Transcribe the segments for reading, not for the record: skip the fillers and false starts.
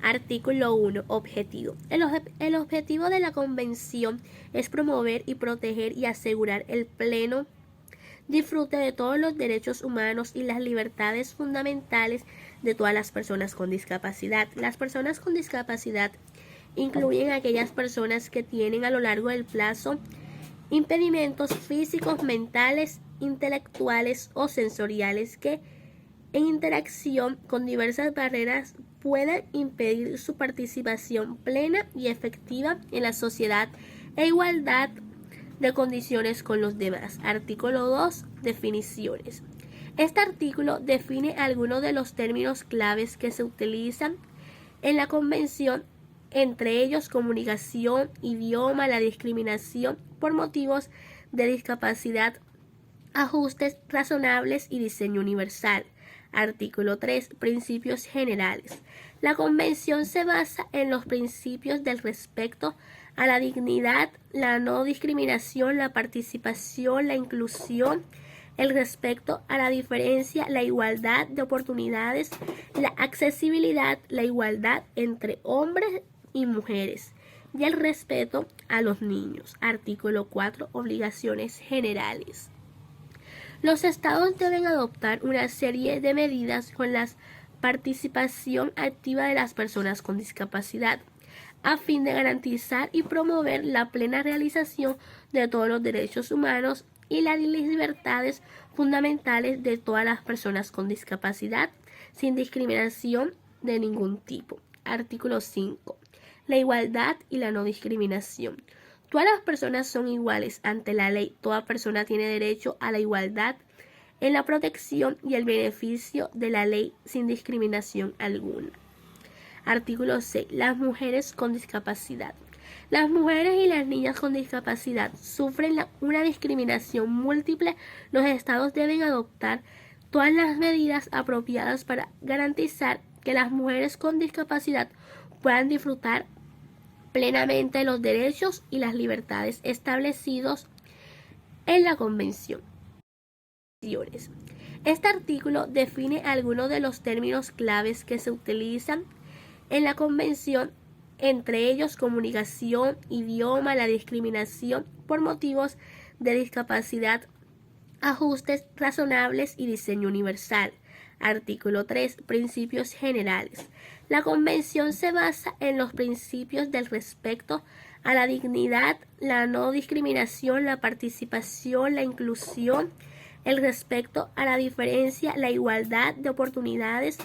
Artículo 1. Objetivo. El objetivo de la Convención es promover y proteger y asegurar el pleno disfrute de todos los derechos humanos y las libertades fundamentales de todas las personas con discapacidad. Las personas con discapacidad incluyen a aquellas personas que tienen a lo largo del plazo impedimentos físicos, mentales, intelectuales o sensoriales que en interacción con diversas barreras puedan impedir su participación plena y efectiva en la sociedad e igualdad de condiciones con los demás. Artículo 2. Definiciones. Este artículo define algunos de los términos claves que se utilizan en la Convención, entre ellos comunicación, idioma, la discriminación por motivos de discapacidad, ajustes razonables y diseño universal. Artículo 3. Principios generales. La Convención se basa en los principios del respeto a la dignidad, la no discriminación, la participación, la inclusión, el respeto a la diferencia, la igualdad de oportunidades, la accesibilidad, la igualdad entre hombres y mujeres y el respeto a los niños. Artículo 4. Obligaciones generales. Los estados deben adoptar una serie de medidas con la participación activa de las personas con discapacidad, a fin de garantizar y promover la plena realización de todos los derechos humanos y las libertades fundamentales de todas las personas con discapacidad, sin discriminación de ningún tipo. Artículo 5. La igualdad y la no discriminación. Todas las personas son iguales ante la ley. Toda persona tiene derecho a la igualdad en la protección y el beneficio de la ley sin discriminación alguna. Artículo 6. Las mujeres con discapacidad. Las mujeres y las niñas con discapacidad sufren una discriminación múltiple. Los estados deben adoptar todas las medidas apropiadas para garantizar que las mujeres con discapacidad puedan disfrutar plenamente de los derechos y las libertades establecidos en la Convención. Este artículo define algunos de los términos claves que se utilizan en la Convención, entre ellos comunicación, idioma, la discriminación por motivos de discapacidad, ajustes razonables y diseño universal. Artículo 3. Principios generales. La Convención se basa en los principios del respeto a la dignidad, la no discriminación, la participación, la inclusión, el respeto a la diferencia, la igualdad de oportunidades,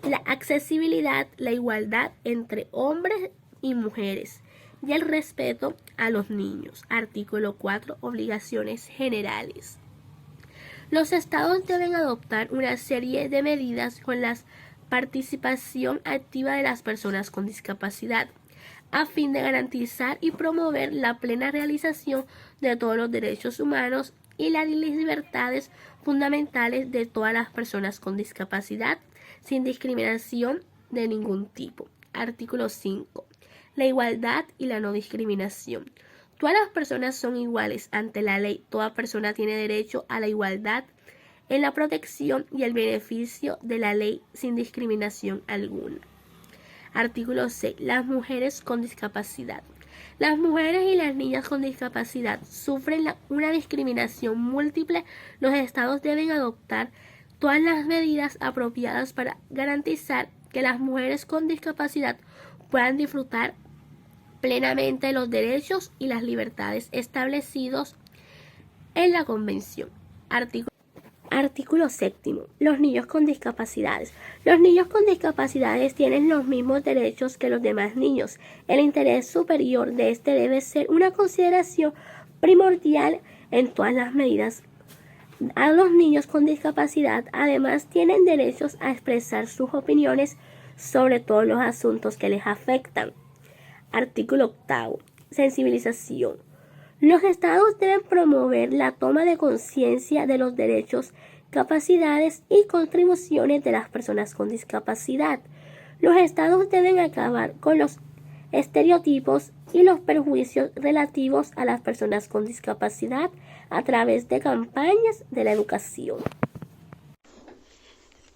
la accesibilidad, la igualdad entre hombres y mujeres y el respeto a los niños. Artículo 4. Obligaciones generales. Los estados deben adoptar una serie de medidas con la participación activa de las personas con discapacidad, a fin de garantizar y promover la plena realización de todos los derechos humanos y las libertades fundamentales de todas las personas con discapacidad, sin discriminación de ningún tipo. Artículo 5. La igualdad y la no discriminación. Todas las personas son iguales ante la ley. Toda persona tiene derecho a la igualdad en la protección y el beneficio de la ley sin discriminación alguna. Artículo 6. Las mujeres con discapacidad. Las mujeres y las niñas con discapacidad sufren una discriminación múltiple. Los estados deben adoptar todas las medidas apropiadas para garantizar que las mujeres con discapacidad puedan disfrutar plenamente de los derechos y las libertades establecidos en la Convención. Artículo 7. Los niños con discapacidades. Los niños con discapacidades tienen los mismos derechos que los demás niños. El interés superior de este debe ser una consideración primordial en todas las medidas. A los niños con discapacidad además tienen derechos a expresar sus opiniones sobre todos los asuntos que les afectan. Artículo 8. Sensibilización. Los estados deben promover la toma de conciencia de los derechos, capacidades y contribuciones de las personas con discapacidad. Los estados deben acabar con los estereotipos y los perjuicios relativos a las personas con discapacidad a través de campañas de la educación.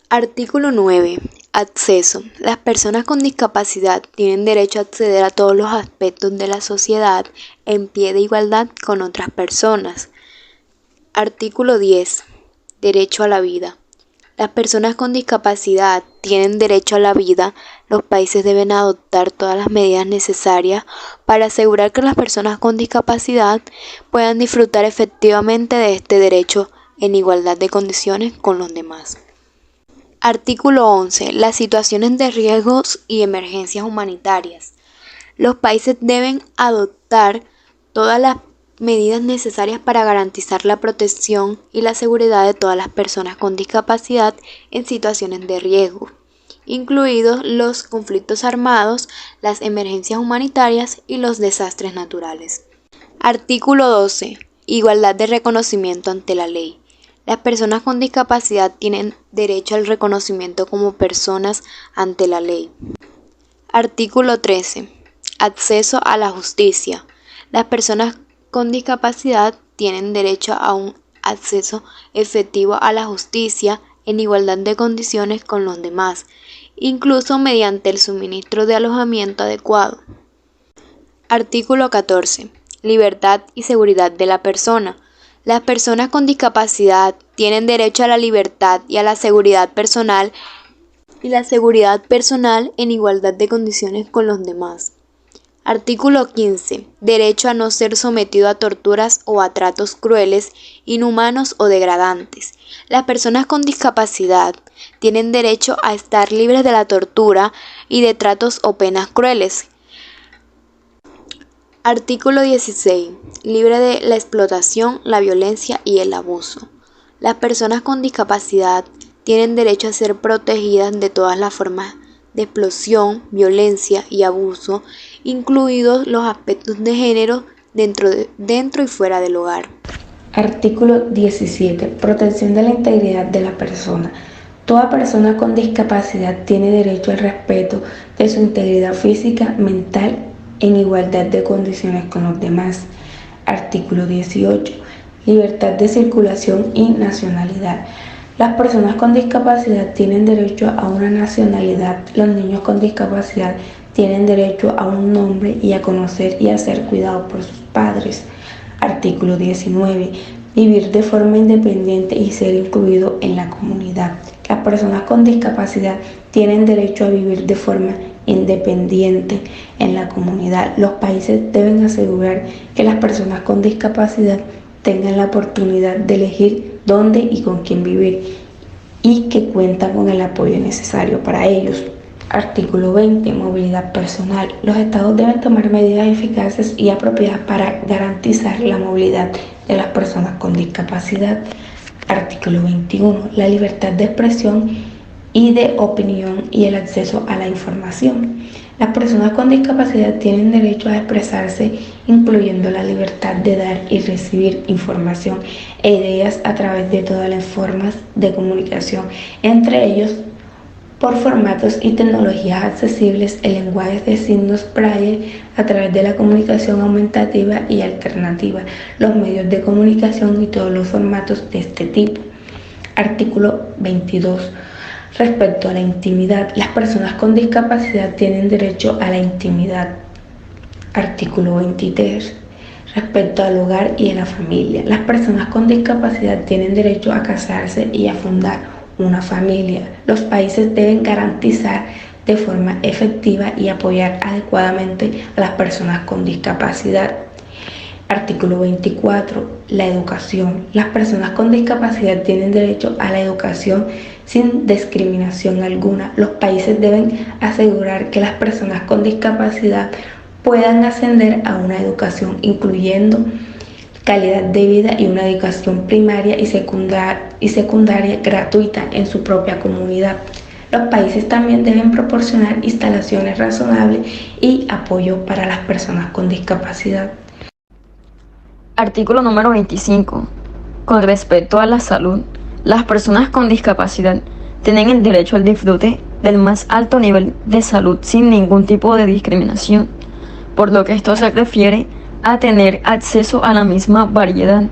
Artículo 9. Acceso. Las personas con discapacidad tienen derecho a acceder a todos los aspectos de la sociedad en pie de igualdad con otras personas. Artículo 10. Derecho a la vida. Las personas con discapacidad tienen derecho a la vida. Los países deben adoptar todas las medidas necesarias para asegurar que las personas con discapacidad puedan disfrutar efectivamente de este derecho en igualdad de condiciones con los demás. Artículo 11. Las situaciones de riesgos y emergencias humanitarias. Los países deben adoptar todas las medidas necesarias para garantizar la protección y la seguridad de todas las personas con discapacidad en situaciones de riesgo, incluidos los conflictos armados, las emergencias humanitarias y los desastres naturales. Artículo 12. Igualdad de reconocimiento ante la ley. Las personas con discapacidad tienen derecho al reconocimiento como personas ante la ley. Artículo 13. Acceso a la justicia. Las personas con discapacidad tienen derecho a un acceso efectivo a la justicia en igualdad de condiciones con los demás, incluso mediante el suministro de alojamiento adecuado. Artículo 14. Libertad y seguridad de la persona. Las personas con discapacidad tienen derecho a la libertad y a la seguridad personal en igualdad de condiciones con los demás. Artículo 15. Derecho a no ser sometido a torturas o a tratos crueles, inhumanos o degradantes. Las personas con discapacidad tienen derecho a estar libres de la tortura y de tratos o penas crueles. Artículo 16. Libre de la explotación, la violencia y el abuso. Las personas con discapacidad tienen derecho a ser protegidas de todas las formas de explosión, violencia y abuso, incluidos los aspectos de género dentro y fuera del hogar. Artículo 17. Protección de la integridad de la persona. Toda persona con discapacidad tiene derecho al respeto de su integridad física, mental, en igualdad de condiciones con los demás. Artículo 18. Libertad de circulación y nacionalidad. Las personas con discapacidad tienen derecho a una nacionalidad. Los niños con discapacidad tienen derecho a un nombre y a conocer y a ser cuidados por sus padres. Artículo 19. Vivir de forma independiente y ser incluido en la comunidad. Las personas con discapacidad tienen derecho a vivir de forma independiente en la comunidad. Los países deben asegurar que las personas con discapacidad tengan la oportunidad de elegir dónde y con quién vivir y que cuentan con el apoyo necesario para ellos. Artículo 20. Movilidad personal. Los estados deben tomar medidas eficaces y apropiadas para garantizar la movilidad de las personas con discapacidad. Artículo 21. La libertad de expresión y de opinión y el acceso a la información. Las personas con discapacidad tienen derecho a expresarse, incluyendo la libertad de dar y recibir información e ideas a través de todas las formas de comunicación, entre ellos por formatos y tecnologías accesibles, el lenguaje de signos braille, a través de la comunicación aumentativa y alternativa, los medios de comunicación y todos los formatos de este tipo. Artículo 22. Respecto a la intimidad, las personas con discapacidad tienen derecho a la intimidad. Artículo 23. Respecto al hogar y a la familia, las personas con discapacidad tienen derecho a casarse y a fundar una familia. Los países deben garantizar de forma efectiva y apoyar adecuadamente a las personas con discapacidad. Artículo 24. La educación. Las personas con discapacidad tienen derecho a la educación sin discriminación alguna. Los países deben asegurar que las personas con discapacidad puedan ascender a una educación incluyendo calidad de vida y una educación primaria y secundaria gratuita en su propia comunidad. Los países también deben proporcionar instalaciones razonables y apoyo para las personas con discapacidad. Artículo número 25. Con respecto a la salud, las personas con discapacidad tienen el derecho al disfrute del más alto nivel de salud sin ningún tipo de discriminación, por lo que esto se refiere a tener acceso a la misma variedad,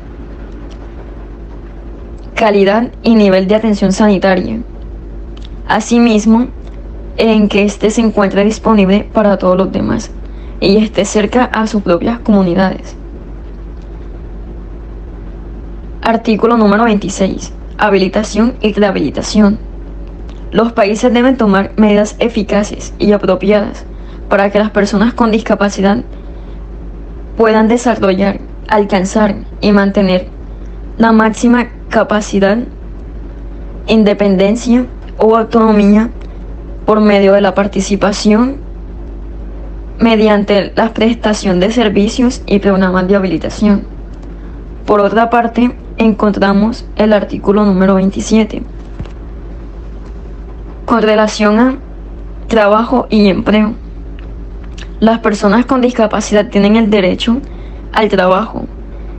calidad y nivel de atención sanitaria. Asimismo, en que éste se encuentre disponible para todos los demás y esté cerca a sus propias comunidades. Artículo número 26. Habilitación y rehabilitación. Los países deben tomar medidas eficaces y apropiadas para que las personas con discapacidad puedan desarrollar, alcanzar y mantener la máxima capacidad, independencia o autonomía por medio de la participación mediante la prestación de servicios y programas de habilitación. Por otra parte, encontramos el artículo número 27. Con relación a trabajo y empleo, las personas con discapacidad tienen el derecho al trabajo,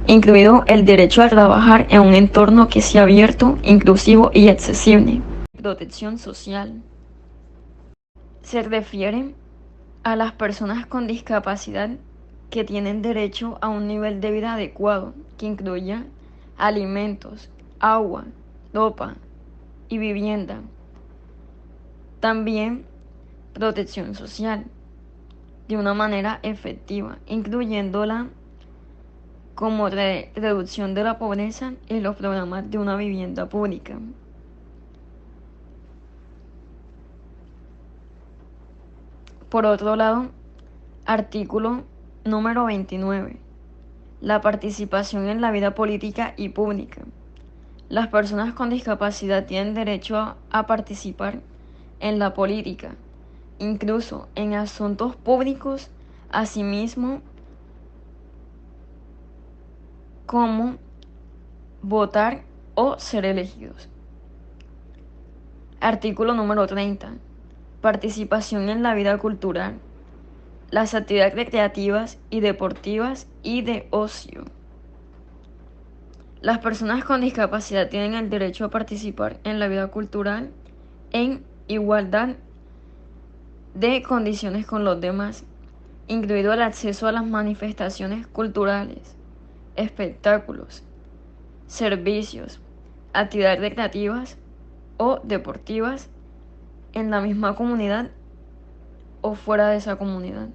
incluido el derecho a trabajar en un entorno que sea abierto, inclusivo y accesible. Protección social se refiere a las personas con discapacidad que tienen derecho a un nivel de vida adecuado, que incluya alimentos, agua, ropa y vivienda. También protección social, de una manera efectiva, incluyéndola como reducción de la pobreza y los programas de una vivienda pública. Por otro lado, artículo número 29. La participación en la vida política y pública. Las personas con discapacidad tienen derecho a participar en la política, incluso en asuntos públicos, asimismo como votar o ser elegidos. Artículo número 30. Participación en la vida cultural, las actividades recreativas y deportivas y de ocio. Las personas con discapacidad tienen el derecho a participar en la vida cultural en igualdad de condiciones con los demás, incluido el acceso a las manifestaciones culturales, espectáculos, servicios, actividades recreativas o deportivas en la misma comunidad o fuera de esa comunidad.